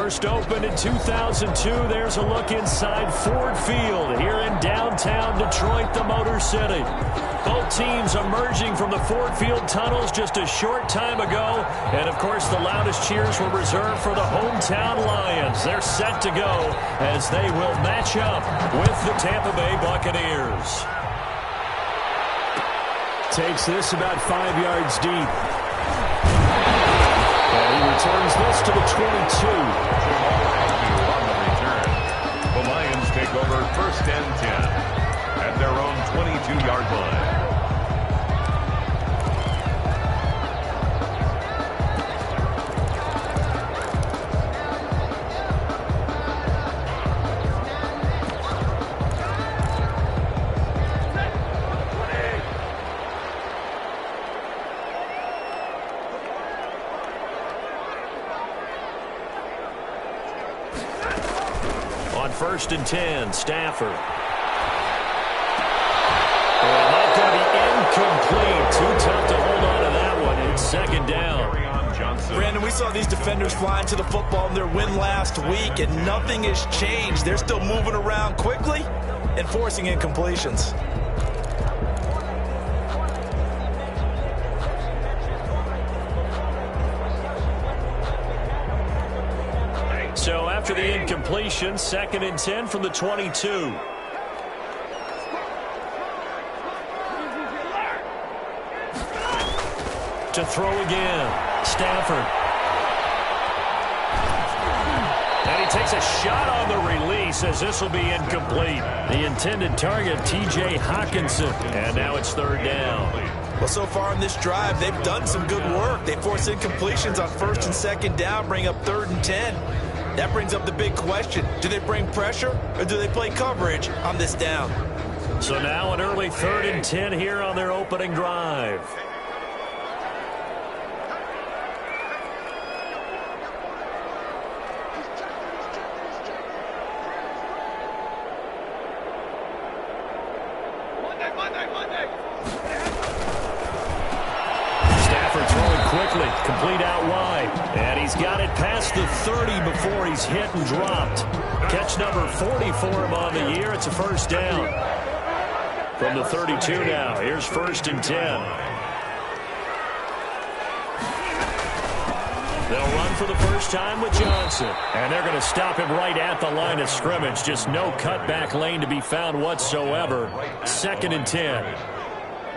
First opened in 2002. There's a look inside Ford Field here in downtown Detroit, the Motor City. Both teams emerging from the Ford Field tunnels just a short time ago. And, of course, the loudest cheers were reserved for the hometown Lions. They're set to go as they will match up with the Tampa Bay Buccaneers. Takes this about 5 yards deep. And he returns this to the 22. On the return, the Lions take over first and 10 at their own 22-yard line. First and 10, Stafford. And that's going to be incomplete. Too tough to hold on to that one. It's second down. Brandon, we saw these defenders flying to the football in their win last week, and nothing has changed. They're still moving around quickly and forcing incompletions. So after the incompletion, second and 10 from the 22. To throw again, Stafford. And he takes a shot on the release as this will be incomplete. The intended target, T.J. Hawkinson. And now it's third down. Well, so far in this drive, they've done some good work. They force incompletions on first and second down, bring up third and 10. That brings up the big question. Do they bring pressure or do they play coverage on this down? So now an early third and 10 here on their opening drive. Stafford throwing quickly, complete out wide. And he's got it past the 30 before he's hit and dropped. Catch number 40 for him on the year. It's a first down. From the 32 now, here's first and 10. They'll run for the first time with Johnson. And they're going to stop him right at the line of scrimmage. Just no cutback lane to be found whatsoever. Second and 10.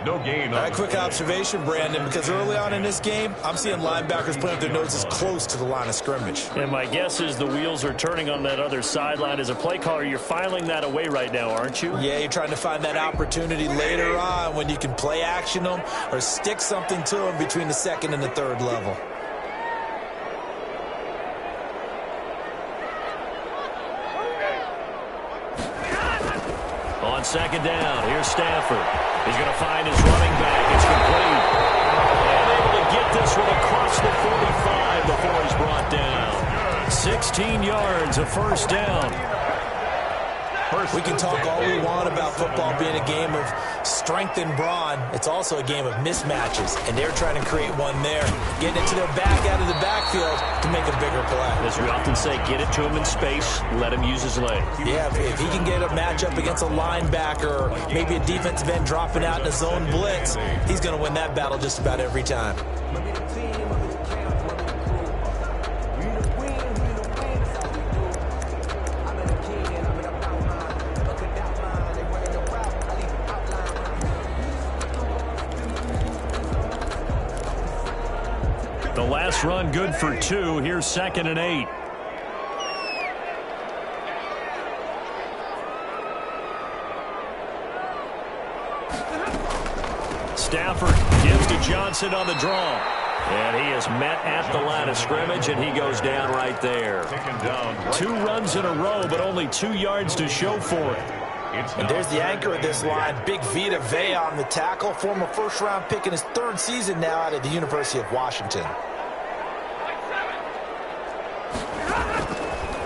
No gain. All right, quick observation, Brandon, because early on in this game, I'm seeing linebackers putting up their noses close to the line of scrimmage. And my guess is the wheels are turning on that other sideline. As a play caller, you're filing that away right now, aren't you? Yeah, you're trying to find that opportunity later on when you can play action them or stick something to them between the second and the third level. On second down, here's Stafford. He's going to find his running back. It's complete. And able to get this one across the 45 before he's brought down. 16 yards, a first down. We can talk all we want about football being a game of strength and brawn. It's also a game of mismatches, and they're trying to create one there. Getting it to their back out of the backfield to make a bigger play. As we often say, get it to him in space, let him use his leg. Yeah, if he can get a matchup against a linebacker or maybe a defensive end dropping out in a zone blitz, he's going to win that battle just about every time. The last run good for 2. Here's second and 8. Stafford gives to Johnson on the draw. And he is met at the line of scrimmage, and he goes down right there. 2 runs in a row, but only 2 yards to show for it. And there's the anchor of this line, Big Vita Vea on the tackle, former first-round pick in his 3rd season now out of the University of Washington.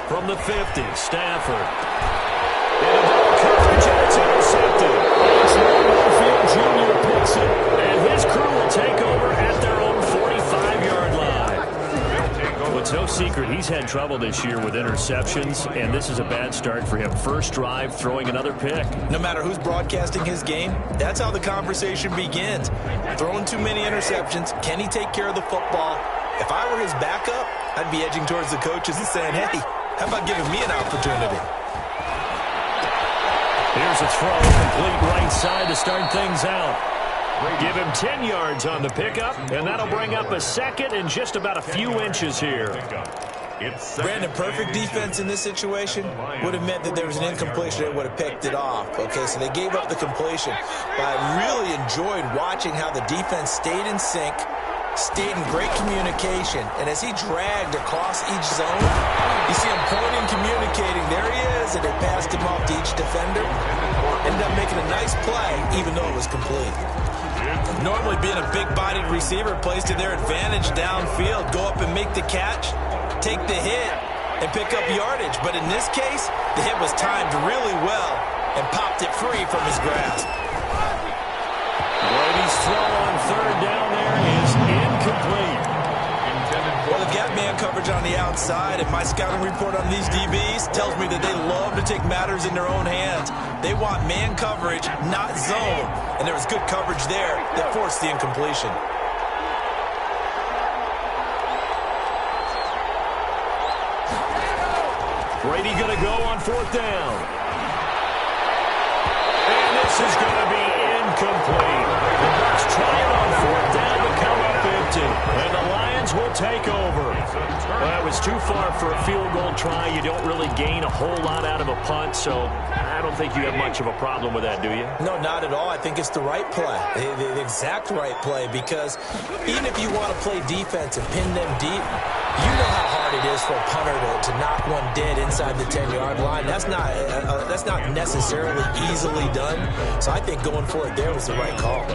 From the 50, Stafford. And coverage, and it's intercepted. It's Warfield Jr. picks it, and his crew will take over at their own 45-yard line. Well, it's no secret he's had trouble this year with interceptions, and this is a bad start for him. First drive, throwing another pick. No matter who's broadcasting his game, that's how the conversation begins. Throwing too many interceptions, can he take care of the football? If I were his backup, I'd be edging towards the coaches and saying, hey, how about giving me an opportunity? Here's a throw, complete right side to start things out. Give him 10 yards on the pickup, and that'll bring up a second and just about a few inches here. Brandon, perfect defense in this situation would have meant that there was an incompletion that would have picked it off. Okay, so they gave up the completion. But I really enjoyed watching how the defense stayed in sync, stayed in great communication, and as he dragged across each zone, you see him pointing, communicating. There he is, and they passed him off to each defender. Ended up making a nice play, even though it was complete. Normally being a big-bodied receiver plays to their advantage downfield. Go up and make the catch, take the hit, and pick up yardage. But in this case, the hit was timed really well and popped it free from his grasp. Brady's throw on third down there is incomplete. Well, they've got man coverage on the outside, and my scouting report on these DBs tells me that they love to take matters in their own hands. They want man coverage, not zone, and there was good coverage there that forced the incompletion. Brady going to go on fourth down. And this is going to be incomplete. The Bucs try it on fourth down to come up empty. And the Lions will take over. Well, that was too far for a field goal try. You don't really gain a whole lot out of a punt, so I don't think you have much of a problem with that, do you? No, not at all. I think it's the right play, the exact right play, because even if you want to play defense and pin them deep, you know how hard it is for a punter to knock one dead inside the 10-yard line. That's not necessarily easily done. So I think going for it there was the right call.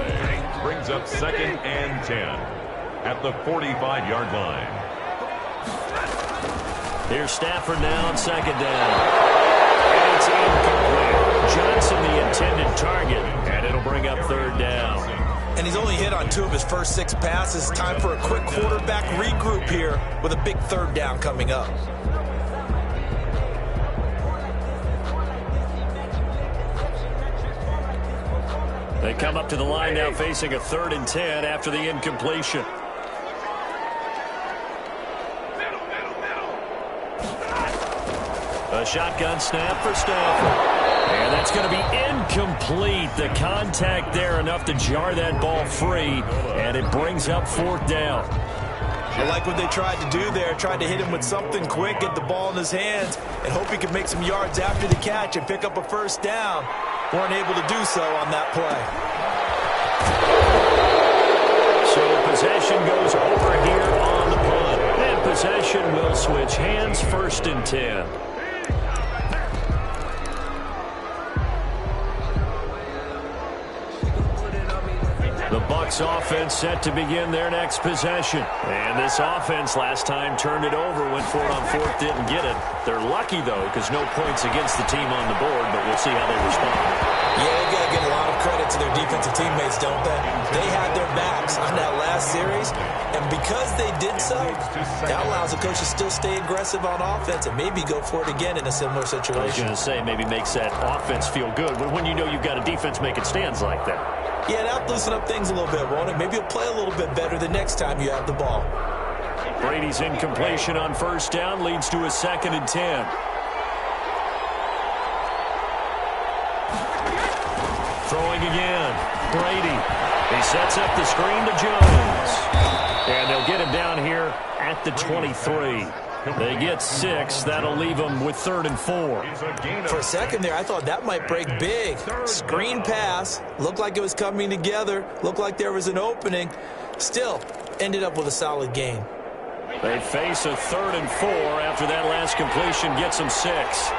Brings up 2nd and 10 at the 45-yard line. Here's Stafford now on second down. And it's incomplete. Johnson the intended target, and it'll bring up third down. And he's only hit on 2 of his first 6 passes. Time for a quick quarterback regroup here with a big third down coming up. They come up to the line now facing a 3rd and 10 after the incompletion. A shotgun snap for Stafford. And that's going to be incomplete. The contact there enough to jar that ball free, and it brings up 4th down. I like what they tried to do there. Tried to hit him with something quick, get the ball in his hands, and hope he could make some yards after the catch and pick up a first down. Weren't able to do so on that play. So possession goes over here on the punt. And possession will switch hands, 1st and 10. The Bucs offense set to begin their next possession. And this offense last time turned it over, went for it on 4th, didn't get it. They're lucky, though, because no points against the team on the board, but we'll see how they respond. Yeah, they've got to give a lot of credit to their defensive teammates, don't they? They had their backs on that last series, and because they did so, that allows the coach to still stay aggressive on offense and maybe go for it again in a similar situation. I was going to say, maybe makes that offense feel good, but when you know you've got a defense making stands like that. Yeah, that'll loosen up things a little bit, won't it? Maybe you'll play a little bit better the next time you have the ball. Brady's incompletion on 1st down leads to a 2nd and 10. Throwing again. Brady. He sets up the screen to Jones. And they'll get him down here at the 23. They get 6. That'll leave them with 3rd and 4. For a second there, I thought that might break big. Screen pass. Looked like it was coming together. Looked like there was an opening. Still, ended up with a solid gain. They face a 3rd and 4 after that last completion gets them 6.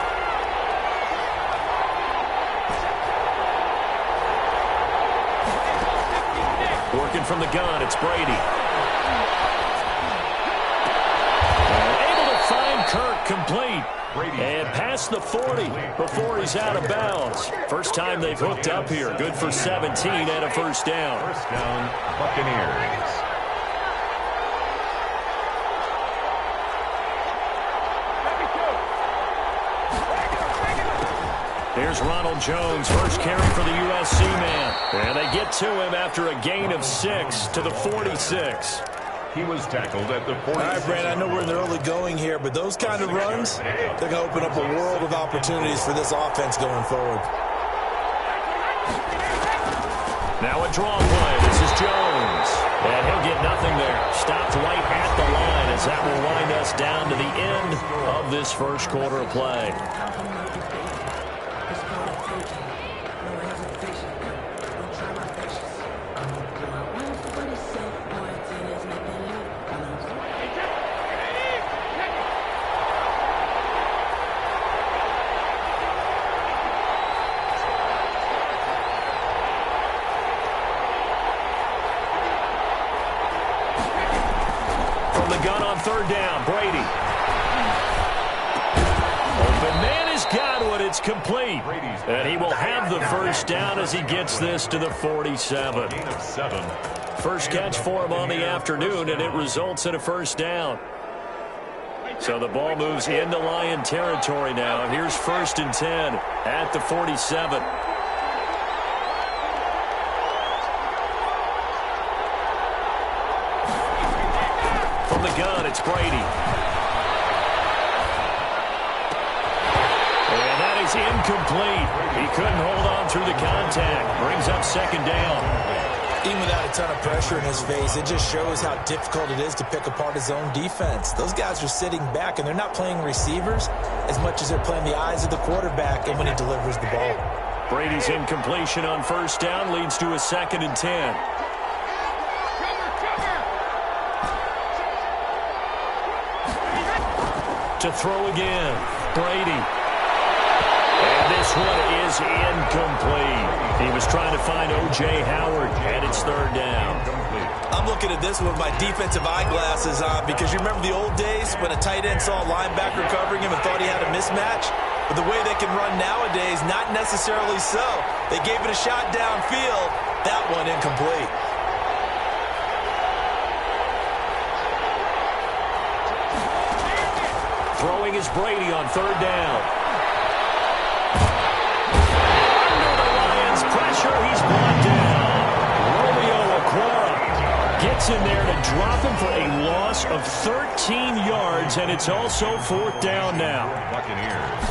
Working from the gun, it's Brady. Able to find Kirk complete. And past the 40 before he's out of bounds. First time they've hooked up here. Good for 17 and a first down. First down, Buccaneers. Here's Ronald Jones, first carry for the USC man. And they get to him after a gain of 6 to the 46. He was tackled at the 46. All right, Brand, I know we're in the early going here, but those kind of runs, they're going to open up a world of opportunities for this offense going forward. Now a draw play. This is Jones. And he'll get nothing there. Stopped right at the line as that will wind us down to the end of this first quarter of play. Third down, Brady. Open man has got one. It's complete. And he will have the first down as he gets this to the 47. First catch for him on the afternoon, and it results in a first down. So the ball moves into Lion territory now. Here's 1st and 10 at the 47. Gun, it's Brady. And that is incomplete. He couldn't hold on through the contact. Brings up 2nd down. Even without a ton of pressure in his face, it just shows how difficult it is to pick apart his own defense. Those guys are sitting back, and they're not playing receivers as much as they're playing the eyes of the quarterback and when he delivers the ball. Brady's incompletion on 1st down leads to a 2nd and 10. To throw again, Brady. And this one is incomplete. He was trying to find O.J. Howard, and it's 3rd down. I'm looking at this with my defensive eyeglasses on because you remember the old days when a tight end saw a linebacker covering him and thought he had a mismatch? But the way they can run nowadays, not necessarily so. They gave it a shot downfield. That one incomplete. Throwing is Brady on 3rd down. Under the Lions' pressure, he's brought down. Romeo Okwara gets in there to drop him for a loss of 13 yards, and it's also 4th down now. Buccaneers.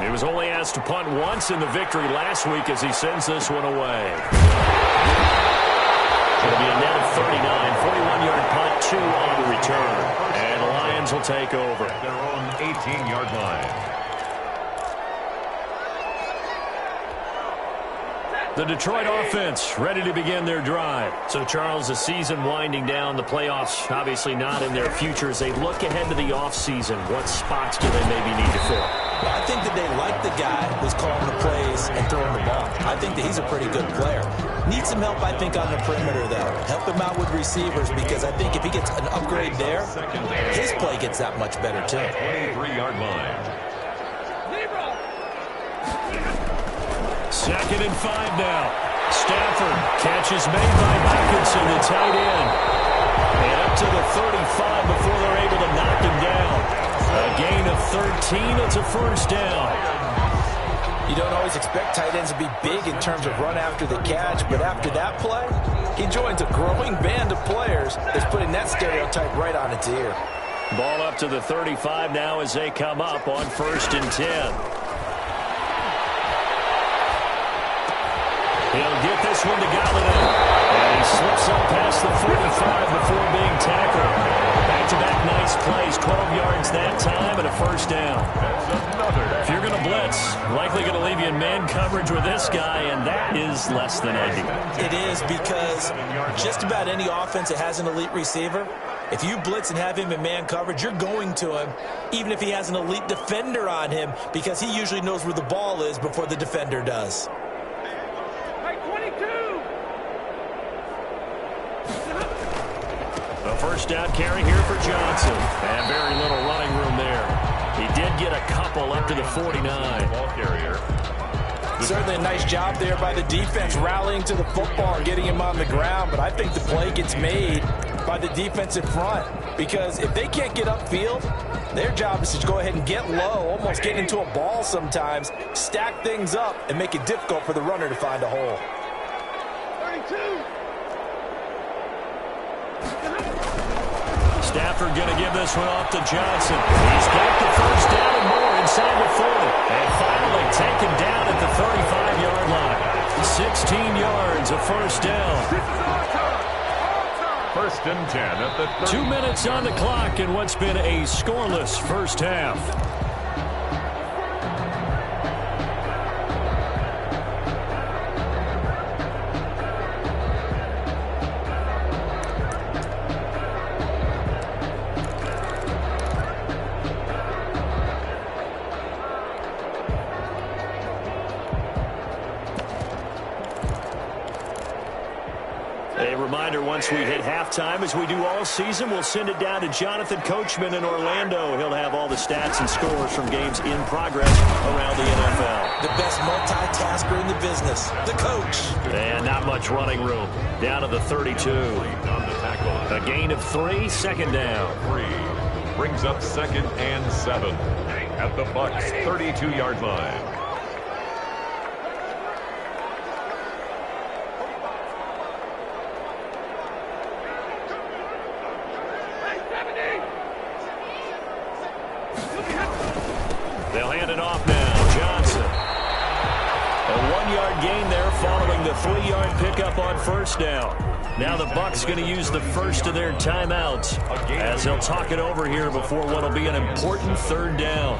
He was only asked to punt once in the victory last week as he sends this one away. It'll be a net of 39, 41-yard punt, 2 on the return. And the Lions will take over. At their own 18-yard line. The Detroit offense ready to begin their drive. So, Charles, the season winding down, the playoffs obviously not in their future. As they look ahead to the offseason, what spots do they maybe need to fill? Well, I think that they like the guy who's calling the plays and throwing the ball. I think that he's a pretty good player. Needs some help, I think, on the perimeter, though. Help him out with receivers because I think if he gets an upgrade there, his play gets that much better, too. 23-yard line. 2nd and 5 now. Stafford, catch is made by Hockenson, the tight end. And up to the 35 before they're able to knock him down. A gain of 13, it's a 1st down. You don't always expect tight ends to be big in terms of run after the catch, but after that play, he joins a growing band of players that's putting that stereotype right on its ear. Ball up to the 35 now as they come up on 1st and 10. He'll get this one to Galladay. And he slips up past the 45 before being tackled. Back-to-back nice plays, 12 yards that time and a 1st down. If you're going to blitz, likely going to leave you in man coverage with this guy, and that is less than ideal. It is because just about any offense that has an elite receiver, if you blitz and have him in man coverage, you're going to him, even if he has an elite defender on him, because he usually knows where the ball is before the defender does. A 1st down carry here for Johnson. And very little running room there. He did get a couple up to the 49. Ball carrier. Certainly a nice job there by the defense rallying to the football and getting him on the ground, but I think the play gets made by the defensive front, because if they can't get upfield, their job is to go ahead and get low, almost get into a ball sometimes, stack things up, and make it difficult for the runner to find a hole. 32. Stafford going to give this one off to Johnson. He's got the first down and more inside the 40. And finally taken down at the 35-yard line. 16 yards, a first down. First and 10 at the 30. 2 minutes on the clock in what's been a scoreless first half. A reminder, once we hit halftime, as we do all season, we'll send it down to Jonathan Coachman in Orlando. He'll have all the stats and scores from games in progress around the NFL. The best multitasker in the business, the coach. And not much running room. Down to the 32. A gain of 3, second down. 3 brings up second and 7 at the Bucs' 32-yard line. They'll hand it off now. Johnson. A 1-yard gain there following the 3-yard pickup on first down. Now the Bucs going to use the first of their timeouts as they'll talk it over here before what will be an important third down.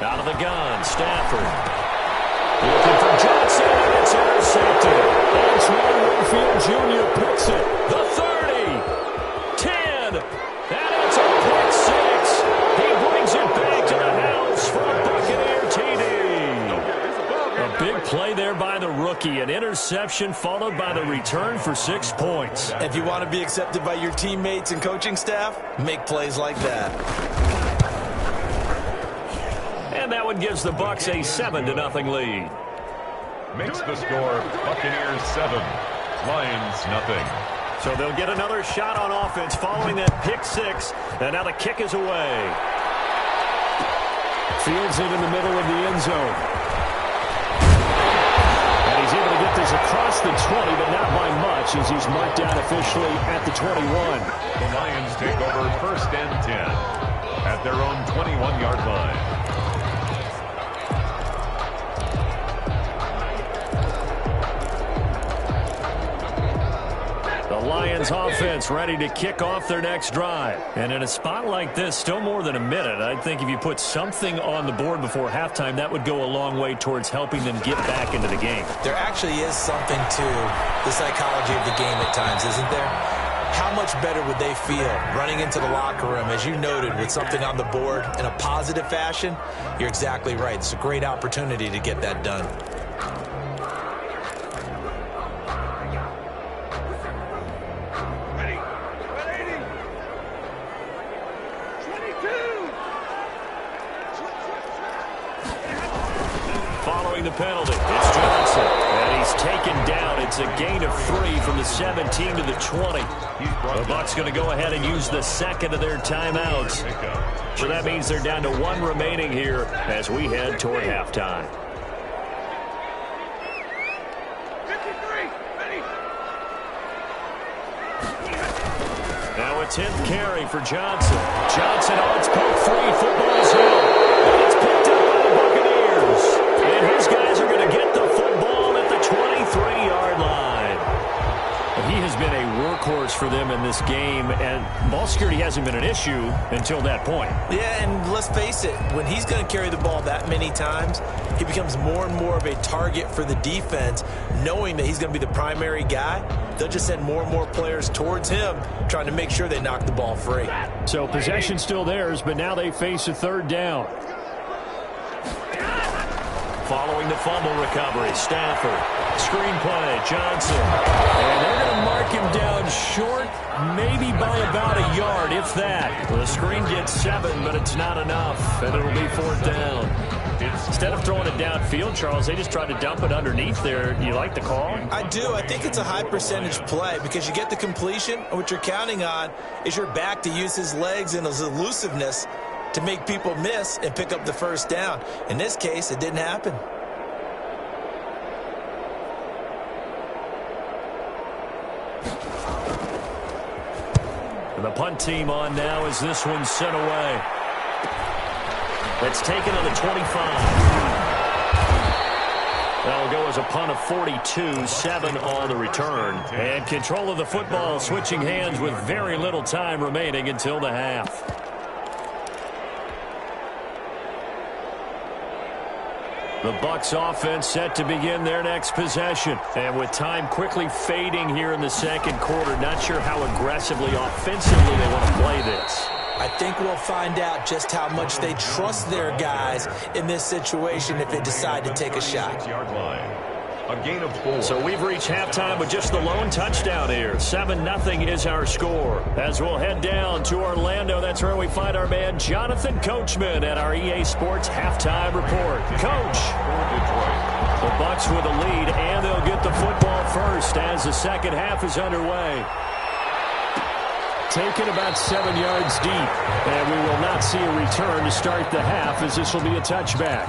Out of the gun, Stafford. Looking for Johnson, and it's intercepted. Antoine Winfield Jr. picks it. The 30, 10, and it's a pick 6. He brings it back to the house for a Buccaneer TD. A big play there by the rookie. An interception followed by the return for 6 points. If you want to be accepted by your teammates and coaching staff, make plays like that. And that one gives the Bucs a 7-0 lead. Makes the score Buccaneers 7, Lions nothing. So they'll get another shot on offense following that pick 6. And now the kick is away. Fields it in the middle of the end zone. And he's able to get this across the 20, but not by much as he's marked down officially at the 21. The Lions take over first and 10 at their own 21-yard line. The Lions offense ready to kick off their next drive. And in a spot like this, still more than a minute, I think if you put something on the board before halftime, that would go a long way towards helping them get back into the game. There actually is something to the psychology of the game at times, isn't there? How much better would they feel running into the locker room, as you noted, with something on the board in a positive fashion? You're exactly right. It's a great opportunity to get that done. Following the penalty, it's Johnson. And he's taken down. It's a gain of 3 from the 17 to the 20. The Bucs going to go ahead and use the second of their timeouts. So that means they're down to 1 remaining here as we head toward halftime. 53, ready. Now a 10th carry for Johnson. Johnson, oh, it's poked free. Football's held. And it's picked up by the Buccaneers. And his guys are going to get the football at the 23-yard line. He has been a workhorse for them in this game, and ball security hasn't been an issue until that point. Yeah, and let's face it, when he's going to carry the ball that many times, he becomes more and more of a target for the defense, knowing that he's going to be the primary guy. They'll just send more and more players towards him, trying to make sure they knock the ball free. So possession still theirs, but now they face a third down. Following the fumble recovery, Stafford, screen play, Johnson. And they're going to mark him down short, maybe by about a yard, if that. The screen gets 7, but it's not enough, and it'll be 4th down. Instead of throwing it downfield, Charles, they just tried to dump it underneath there. You like the call? I do. I think it's a high percentage play because you get the completion, and what you're counting on is your back to use his legs and his elusiveness to make people miss and pick up the 1st down. In this case, it didn't happen. And the punt team on now as this one's sent away. It's taken on the 25. That'll go as a punt of 42, 7 on the return. And control of the football switching hands with very little time remaining until the half. The Bucs offense set to begin their next possession. And with time quickly fading here in the second quarter, not sure how aggressively, offensively they want to play this. I think we'll find out just how much they trust their guys in this situation if they decide to take a shot. 6-yard line. A gain of 4. So we've reached halftime with just the lone touchdown here. 7-0 is our score. As we'll head down to Orlando, that's where we find our man Jonathan Coachman at our EA Sports Halftime Report. Coach. The Bucs with a lead, and they'll get the football first as the second half is underway. Taken about 7 yards deep, and we will not see a return to start the half as this will be a touchback.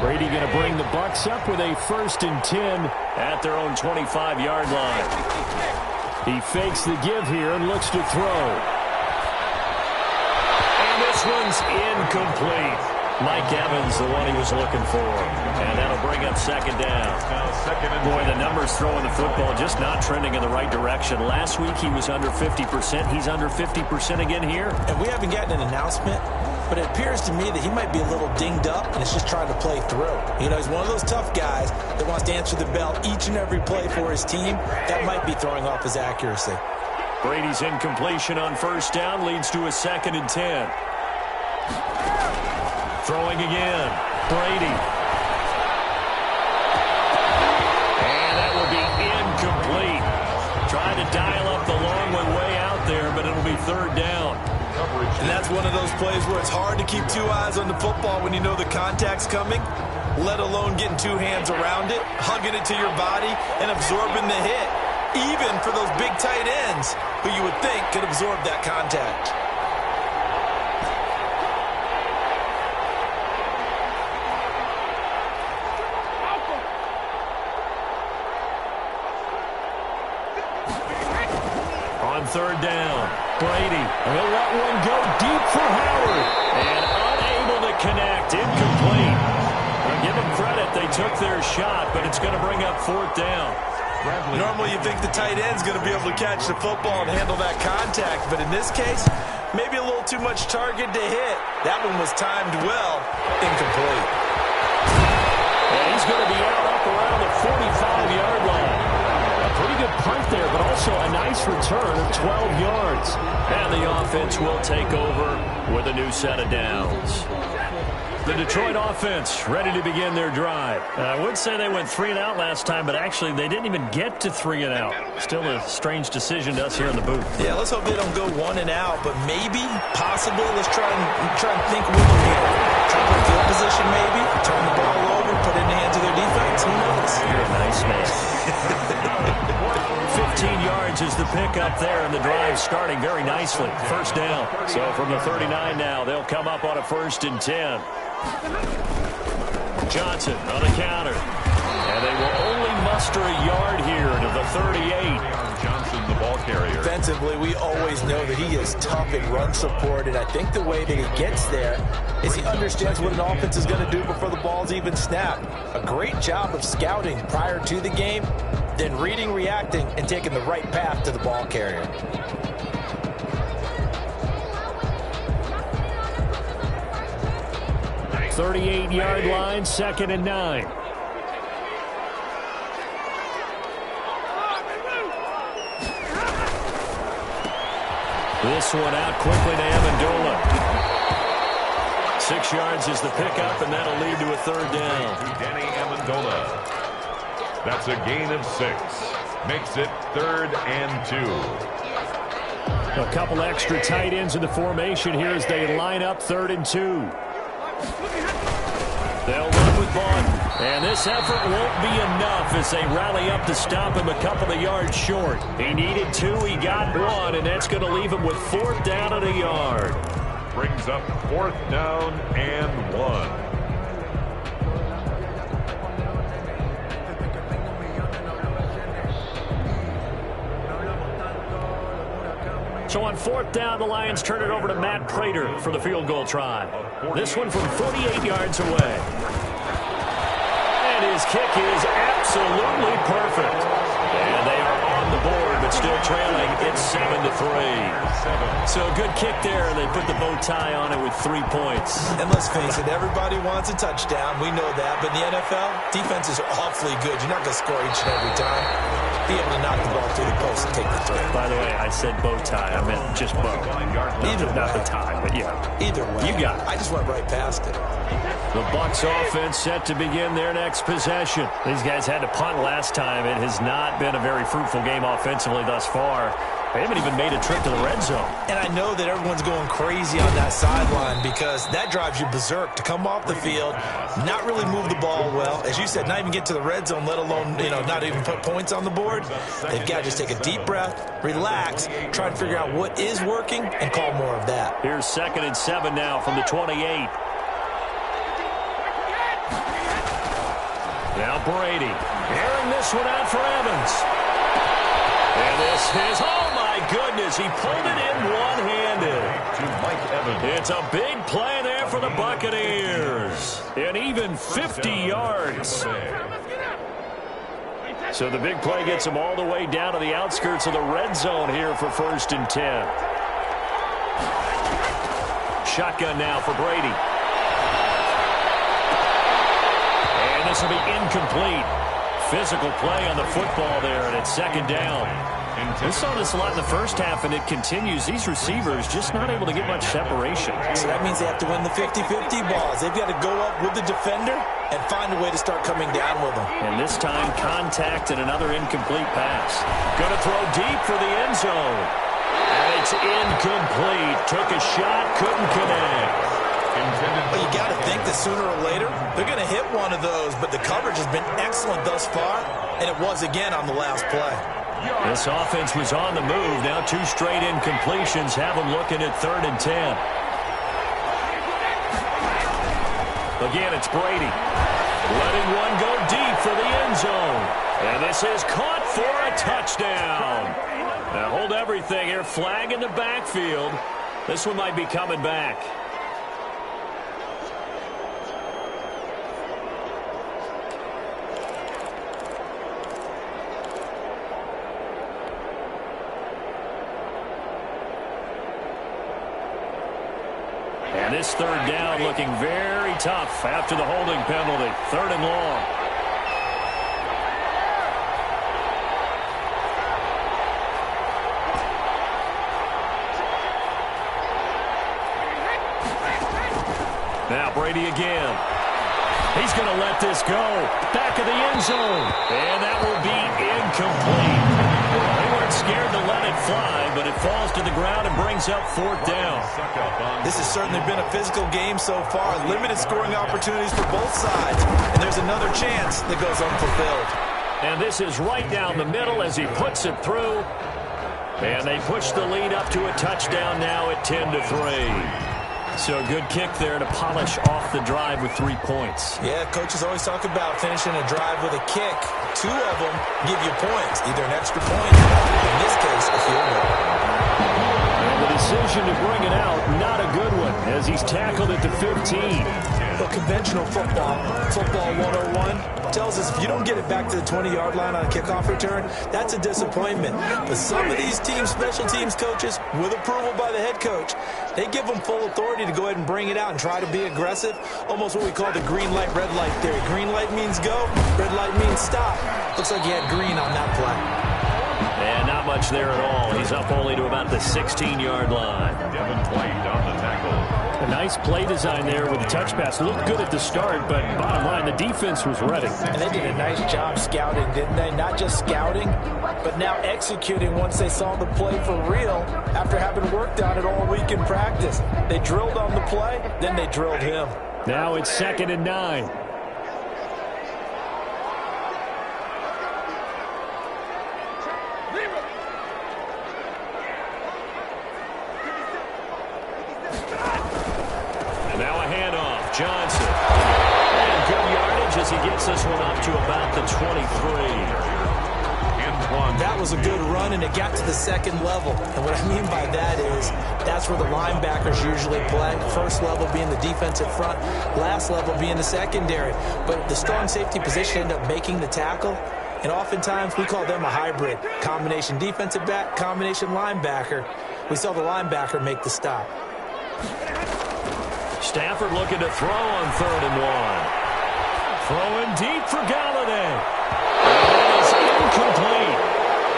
Brady going to bring the Bucs up with a 1st and 10 at their own 25-yard line. He fakes the give here and looks to throw. And this one's incomplete. Mike Evans, the one he was looking for. And that'll bring up 2nd down. Boy, the numbers throwing the football just not trending in the right direction. Last week he was under 50%. He's under 50% again here. And we haven't gotten an announcement, but it appears to me that he might be a little dinged up and is just trying to play through. You know, he's one of those tough guys that wants to answer the bell each and every play for his team. That might be throwing off his accuracy. Brady's incompletion on 1st down leads to a 2nd and 10. Throwing again. Brady. And that will be incomplete. Trying to dial up the long one way out there, but it'll be 3rd down. And that's one of those plays where it's hard to keep 2 eyes on the football when you know the contact's coming, let alone getting 2 hands around it, hugging it to your body, and absorbing the hit. Even for those big tight ends who you would think could absorb that contact. On 3rd down, Brady. He'll let one go deep for Howard. And unable to connect. Incomplete. Well, give them credit. They took their shot, but it's going to bring up 4th down. Normally you think the tight end's going to be able to catch the football and handle that contact, but in this case, maybe a little too much target to hit. That one was timed well. Incomplete. And he's going to be out up around the 45-yard line. Pretty good punt there, but also a nice return of 12 yards. And the offense will take over with a new set of downs. The Detroit offense ready to begin their drive. I would say they went 3 and out last time, but actually they didn't even get to 3 and out. Still a strange decision to us here in the booth. Yeah, let's hope they don't go 1 and out, but maybe, possibly, let's try and think with them here. Try to play field position maybe, turn the ball over, put it in the hands of their defense. Who knows? You're a nice man. 15 yards is the pickup there, and the drive starting very nicely. 1st down. So from the 39 now, they'll come up on a 1st and 10. Johnson on the counter. And they will only muster a yard here to the 38. Johnson, the ball carrier. Defensively, we always know that he is tough in run support, and I think the way that he gets there is he understands what an offense is going to do before the ball's even snapped. A great job of scouting prior to the game, then reading, reacting, and taking the right path to the ball carrier. .38-yard line, 2nd and 9. This one out quickly to Amendola. 6 yards is the pickup, and that'll lead to a third down. Danny Amendola. That's a gain of 6. Makes it 3rd and 2. A couple extra tight ends in the formation here as they line up 3rd and 2. They'll run with Vaughn. And this effort won't be enough as they rally up to stop him a couple of yards short. He needed 2, he got 1, and that's going to leave him with 4th down and a yard. Brings up 4th down and 1. So on 4th down, the Lions turn it over to Matt Prater for the field goal try. This one from 48 yards away. And his kick is absolutely perfect. And they are on the board, but still trailing. It's 7-3. So a good kick there, and they put the bow tie on it with 3 points. And let's face it, everybody wants a touchdown. We know that. But in the NFL, defenses are awfully good. You're not going to score each and every time. Be able to knock the ball through the post and take the throw. By the way, I said bow tie. I meant just bow. Either way. Not the tie, but yeah. Either way. You got it. I just went right past it. The Bucs offense set to begin their next possession. These guys had to punt last time. It has not been a very fruitful game offensively thus far. They haven't even made a trip to the red zone. And I know that everyone's going crazy on that sideline because that drives you berserk to come off the field, not really move the ball well. As you said, not even get to the red zone, let alone, not even put points on the board. They've got to just take a deep breath, relax, try and figure out what is working, and call more of that. Here's 2nd and 7 now from the 28. Now Brady airing this one out for Evans. And this is, oh my goodness, he pulled it in one-handed. To Mike Evans. It's a big play there for the Buccaneers. And even 50 yards. So the big play gets them all the way down to the outskirts of the red zone here for 1st and 10. Shotgun now for Brady. And this will be incomplete. Physical play on the football there, and it's 2nd down. We saw this a lot in the first half, and it continues. These receivers just not able to get much separation. So that means they have to win the 50-50 balls. They've got to go up with the defender and find a way to start coming down with them. And this time, contact and another incomplete pass. Going to throw deep for the end zone. And it's incomplete. Took a shot, couldn't connect. Well, you got to think that sooner or later, they're going to hit one of those, but the coverage has been excellent thus far, and it was again on the last play. This offense was on the move. Now 2 straight incompletions have them looking at 3rd and 10. Again, it's Brady. Letting one go deep for the end zone. And this is caught for a touchdown. Now hold everything here. Flag in the backfield. This one might be coming back. And this 3rd down looking very tough after the holding penalty. 3rd and long. Now Brady again. He's going to let this go. Back of the end zone. And that will be incomplete. They weren't scared to let it fly, but it falls to the ground and brings up 4th down. This has certainly been a physical game so far. Limited scoring opportunities for both sides. And there's another chance that goes unfulfilled. And this is right down the middle as he puts it through. And they push the lead up to a touchdown now at 10-3. So a good kick there to polish off the drive with 3 points. Yeah, coaches always talk about finishing a drive with a kick. 2 of them give you points, either an extra point, in this case, a field goal. And the decision to bring it out, not a good one, as he's tackled at the 15. But conventional football 101, tells us if you don't get it back to the 20-yard line on a kickoff return, that's a disappointment. But some of these teams, special teams coaches, with approval by the head coach, they give them full authority to go ahead and bring it out and try to be aggressive, almost what we call the green light, red light theory. Green light means go, red light means stop. Looks like he had green on that play. And not much there at all. He's up only to about the 16-yard line. Devin White on the tackle. A nice play design there with the touch pass. Looked good at the start, but bottom line, the defense was ready. And they did a nice job scouting, didn't they? Not just scouting, but now executing once they saw the play for real after having worked on it all week in practice. They drilled on the play, then they drilled him. Now it's 2nd and 9. Johnson. And good yardage as he gets this one up to about the 23. That was a good run, and it got to the second level. And what I mean by that is that's where the linebackers usually play. First level being the defensive front, last level being the secondary. But the strong safety position ended up making the tackle. And oftentimes we call them a hybrid. Combination defensive back, combination linebacker. We saw the linebacker make the stop. Stafford looking to throw on 3rd and 1. Throwing deep for Galladay. That is incomplete.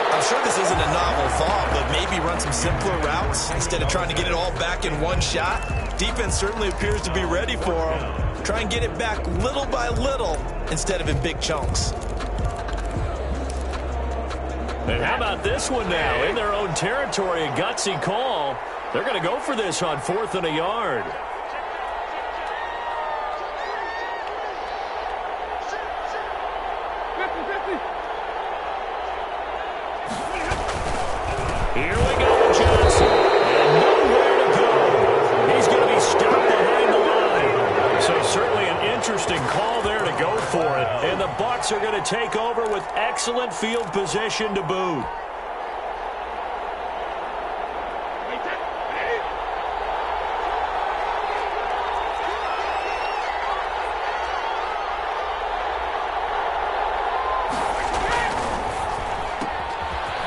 I'm sure this isn't a novel thought, but maybe run some simpler routes instead of trying to get it all back in one shot. Defense certainly appears to be ready for him. Try and get it back little by little instead of in big chunks. And how about this one now? In their own territory, a gutsy call. They're going to go for this on 4th and a yard. Here we go, Johnson. And nowhere to go. He's going to be stopped behind the line. So certainly an interesting call there to go for it. And the Bucs are going to take over with excellent field position to boot.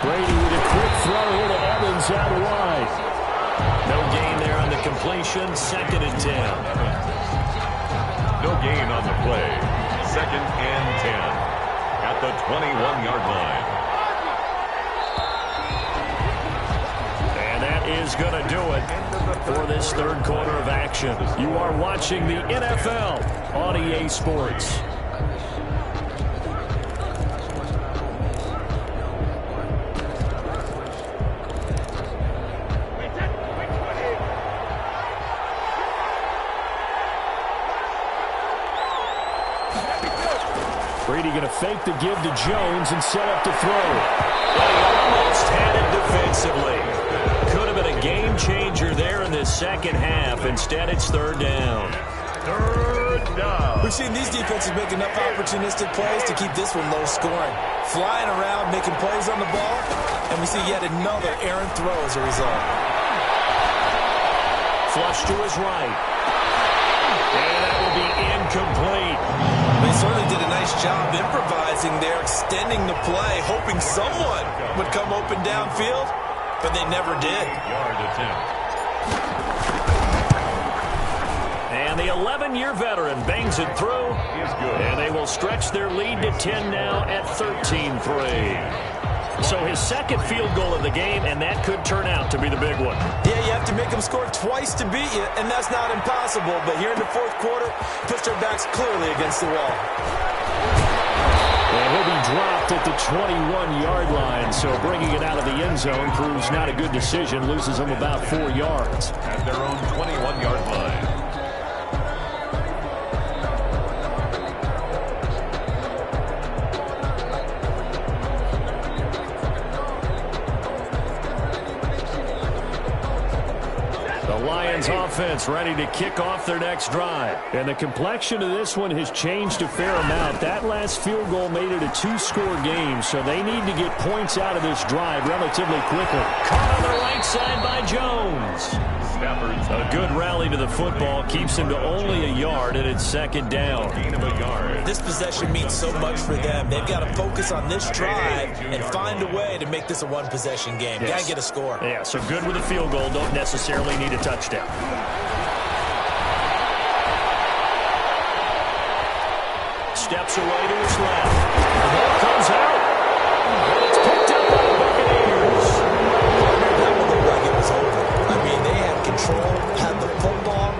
Brady with a quick throw here to Evans out wide. No gain there on the completion. 2nd and 10. No gain on the play. 2nd and 10 at the 21-yard line. And that is going to do it for this 3rd quarter of action. You are watching the NFL on EA Sports. Brady going to fake the give to Jones and set up to throw. But he almost had it defensively. Could have been a game changer there in this second half. Instead, it's 3rd down. 3rd down. We've seen these defenses make enough opportunistic plays to keep this one low scoring. Flying around, making plays on the ball, and we see yet another errant throw as a result. Flush to his right. And that will be incomplete. They certainly did a nice job improvising there, extending the play, hoping someone would come open downfield, but they never did. Yard attempt. And the 11-year veteran bangs it through. Is good. And they will stretch their lead to 10 now at 13-3. So his 2nd field goal of the game, and that could turn out to be the big one. Yeah, you have to make them score twice to beat you, and that's not impossible. But here in the 4th quarter, pushed their backs clearly against the wall. And he'll be dropped at the 21-yard line, so bringing it out of the end zone proves not a good decision. Loses them about 4 yards. At their own 21-yard line. Lions offense ready to kick off their next drive. And the complexion of this one has changed a fair amount. That last field goal made it a 2-score game, so they need to get points out of this drive relatively quickly. Caught on the right side by Jones. Stafford's a good rally to the football, keeps him to only a yard, and it's 2nd down. Gain of a yard. This possession means so much for them. They've got to focus on this drive and find a way to make this a one-possession game. Yes. Got to get a score. Yeah, so good with a field goal. Don't necessarily need a touchdown. Steps away to his left. The ball comes out. And it's picked up by the Buccaneers. That one looked like it was open. I mean, they had control, had the football,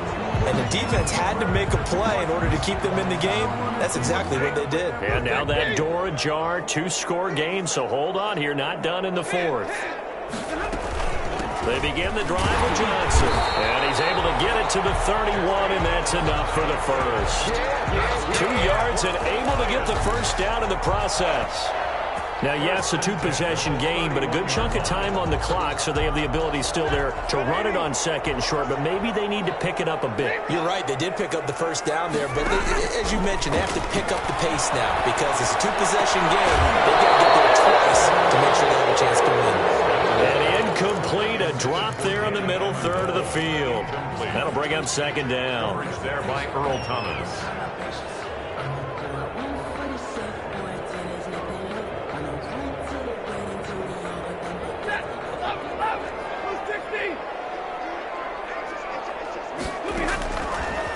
defense had to make a play in order to keep them in the game. That's exactly what they did. And now that door ajar, 2-score game, so hold on here, not done in the fourth. They begin the drive with Johnson, and he's able to get it to the 31, and that's enough for the first. 2 yards and able to get the first down in the process. Now, yes, a 2-possession game, but a good chunk of time on the clock, so they have the ability still there to run it on second and short, but maybe they need to pick it up a bit. You're right. They did pick up the first down there, but as you mentioned, they have to pick up the pace now because it's a 2-possession game. They've got to get there twice to make sure they have a chance to win. And incomplete, a drop there in the middle third of the field. That'll bring up second down. Coverage there by Earl Thomas.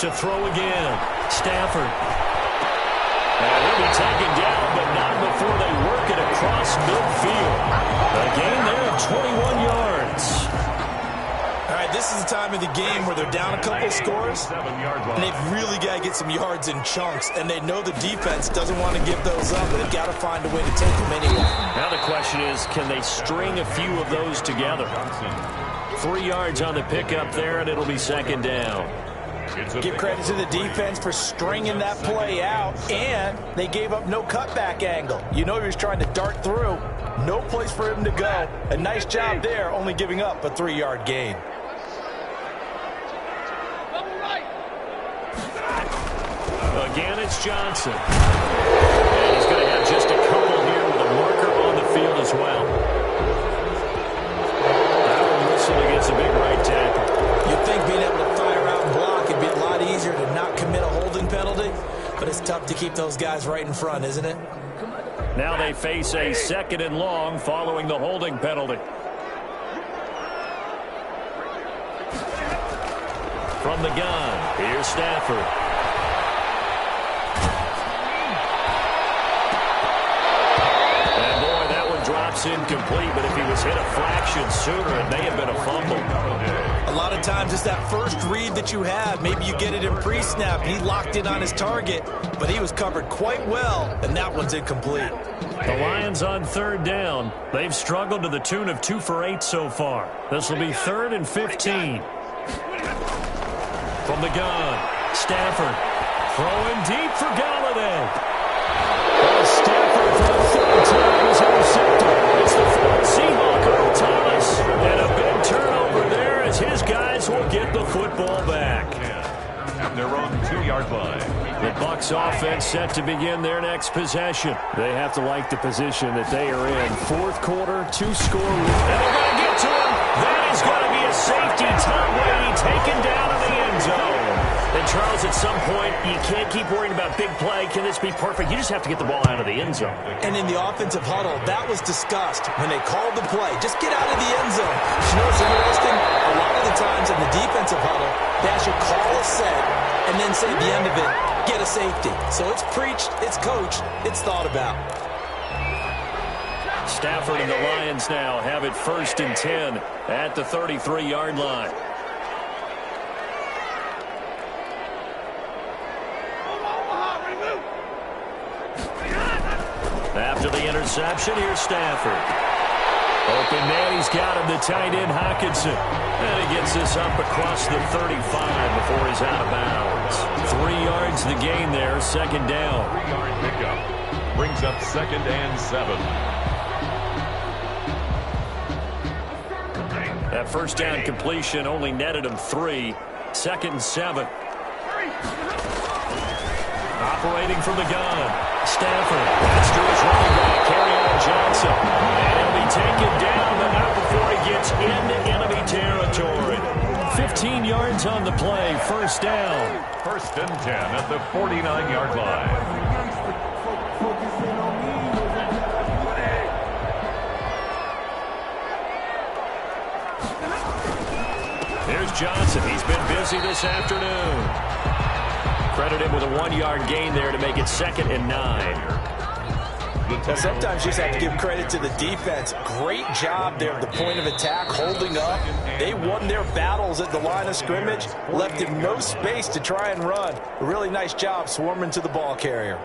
To throw again, Stafford. And he'll be taken down, but not before they work it across midfield. A gain there of 21 yards. All right, this is the time of the game where they're down a couple scores, and they've really got to get some yards in chunks, and they know the defense doesn't want to give those up, but they've got to find a way to take them anyway. Now the question is, can they string a few of those together? 3 yards on the pickup there, and it'll be second down. Give credit to the defense for stringing that play out, and they gave up no cutback angle. You know he was trying to dart through. No place for him to go. A nice job there, only giving up a 3-yard gain. Again, it's Johnson. And he's going to have just a couple here with a marker on the field as well. That whistle against a big right tackle. You'd think being able to fire out and block would be a lot easier to not commit a holding penalty, but it's tough to keep those guys right in front, isn't it? Now they face a second and long following the holding penalty. From the gun, here's Stafford. And boy, that one drops incomplete, but if he was hit a fraction sooner, it may have been a fumble. A lot of times it's that first read that you have. Maybe you get it in pre-snap. He locked in on his target, but he was covered quite well, and that one's incomplete. The Lions on third down. They've struggled to the tune of 2 for 8 so far. This will be 3rd and 15. From the gun, Stafford throwing deep for Galladay. Stafford for the 3rd time is intercepted. It's the 4th Seahawk, Earl Thomas. And a big turnover there as his guys will get the football back. At their own 2-yard line. The Bucs offense set to begin their next possession. They have to like the position that they are in. 4th quarter, 2-score lead. And they're going to get to him. That is going to be a safety. Tom Brady taken down in the end zone. And Charles, at some point, you can't keep worrying about big play. Can this be perfect? You just have to get the ball out of the end zone. And in the offensive huddle, that was discussed when they called the play. Just get out of the end zone. You know what's interesting? A lot of the times in the defensive huddle, they actually call a set and then say at the end of it, get a safety. So it's preached, it's coached, it's thought about. Stafford and the Lions now have it 1st and 10 at the 33-yard line. After the interception, here's Stafford. Open man, he's got him, the tight end, Hockenson. And he gets this up across the 35 before he's out of bounds. 3 yards the gain there, 2nd down. 3-yard pickup brings up 2nd and 7. That first down completion only netted him 3. 2nd and 7. Operating from the gun. Stafford. That's to his running back, Kerryon Johnson. And he'll be taken down, but not before he gets into enemy territory. 15 yards on the play. 1st down. 1st and 10 at the 49-yard line. Here's Johnson. He's been busy this afternoon. Credit him with a 1-yard gain there to make it 2nd and 9. The Well, sometimes you just have to give credit to the defense. Great job there at the point of attack, holding up. They won their battles at the line of scrimmage, left him no space to try and run. A really nice job swarming to the ball carrier.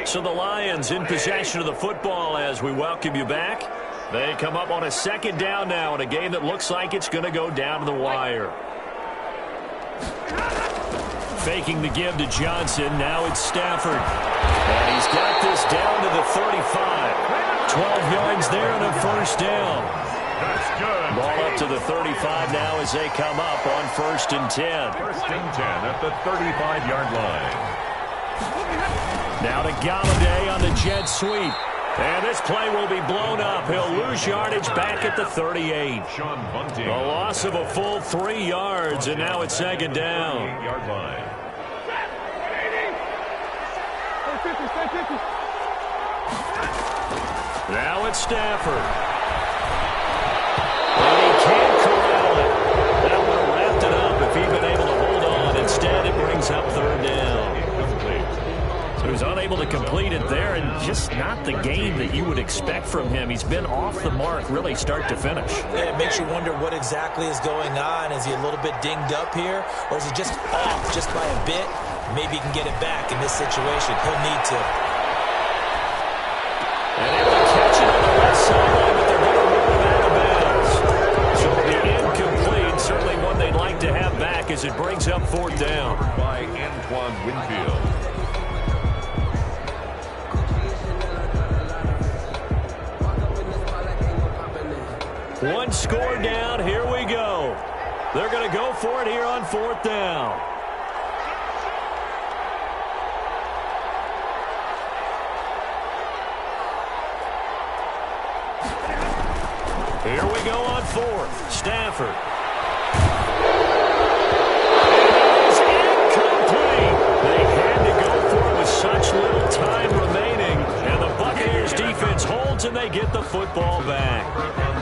So the Lions in possession of the football as we welcome you back. They come up on a second down now in a game that looks like it's going to go down to the wire. Faking the give to Johnson. Now it's Stafford. And he's got this down to the 35. 12 yards there on a first down. That's good. Ball up to the 35 now as they come up on 1st and 10. 1st and 10 at the 35-yard line. Now to Galladay on the jet sweep. And this play will be blown up. He'll lose yardage back at the 38. Sean Bunting. A loss of a full 3 yards, and now it's 2nd down. 8-yard line. Now it's Stafford. And he can't corral it. That would have wrapped it up if he'd been able to hold on. Instead, it brings up 3rd down. So he was unable to complete it there, and just not the game that you would expect from him. He's been off the mark really start to finish. Yeah, it makes you wonder what exactly is going on. Is he a little bit dinged up here, or is he just off just by a bit? Maybe he can get it back in this situation. He'll need to. And able to catch it on the left sideline, but they're going to roll it out of bounds. So the incomplete, certainly one they'd like to have back as it brings up 4th down. By Antoine Winfield. One score down. Here we go. They're going to go for it here on 4th down. Here we go on 4th. Stafford. It is incomplete. They had to go for it with such little time remaining. And the Buccaneers defense holds and they get the football back.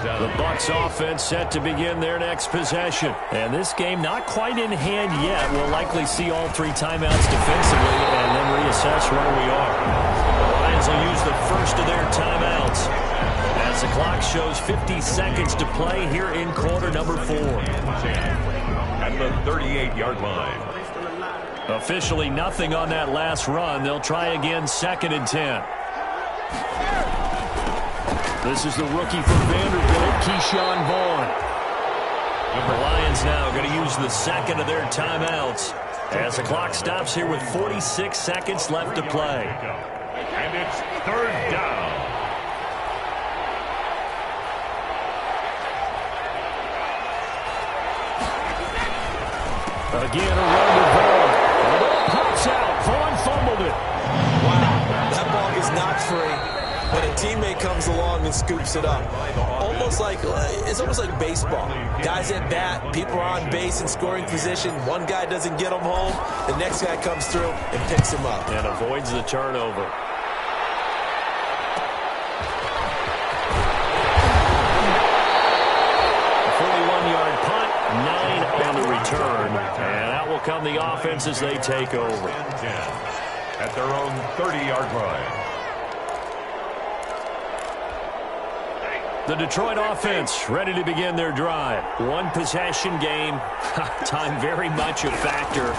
The Bucs offense set to begin their next possession. And this game not quite in hand yet. We'll likely see all 3 timeouts defensively and then reassess where we are. The Lions will use the first of their timeouts as the clock shows 50 seconds to play here in quarter number 4. At the 38-yard line. Officially nothing on that last run. They'll try again 2nd and 10. This is the rookie from Vanderbilt, Keyshawn Vaughn. The Lions now going to use the second of their timeouts as the clock stops here with 46 seconds left to play. And it's 3rd down. Again, a run to Vaughn. And the ball pops out. Vaughn fumbled it. Wow, that ball is not free. But a teammate comes along and scoops it up. It's almost like baseball. Guys at bat, people are on base in scoring position. One guy doesn't get them home. The next guy comes through and picks him up. And avoids the turnover. A 41-yard punt, 9 on the return. And out will come the offense as they take over. At their own 30-yard line. The Detroit offense ready to begin their drive. One possession game. Time very much a factor.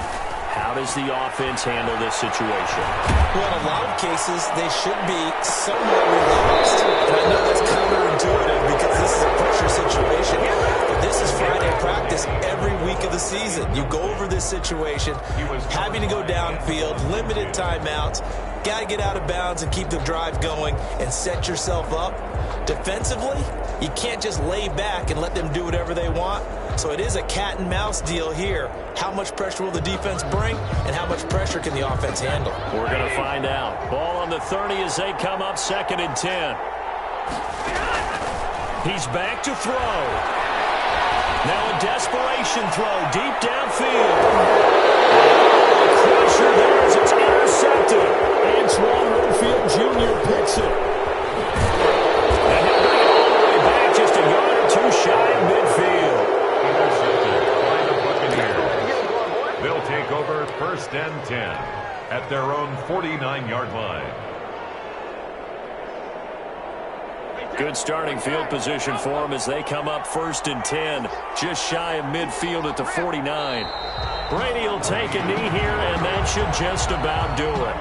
How does the offense handle this situation? Well, in a lot of cases, they should be somewhat relaxed. And I know that's counterintuitive because this is a pressure situation. But this is Friday practice every week of the season. You go over this situation, having to go downfield, limited timeouts, got to get out of bounds and keep the drive going and set yourself up. Defensively, you can't just lay back and let them do whatever they want. So it is a cat and mouse deal here. How much pressure will the defense bring, and how much pressure can the offense handle? We're going to find out. Ball on the 30 as they come up 2nd and 10. He's back to throw. Now a desperation throw deep downfield. Pressure there as it's intercepted. Antoine Winfield Jr. picks it. And he'll bring it all the way back just a yard or 2 shy of midfield. Intercepted by the Buccaneers. They'll first and 10 at their own 49-yard line. Good starting field position for them as they come up first and 10, just shy of midfield at the 49. Brady will take a knee here, and that should just about do it.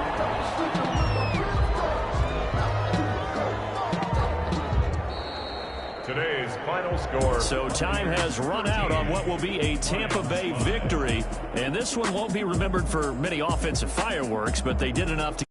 Today's final score. So time has run out on what will be a Tampa Bay victory, and this one won't be remembered for many offensive fireworks, but they did enough to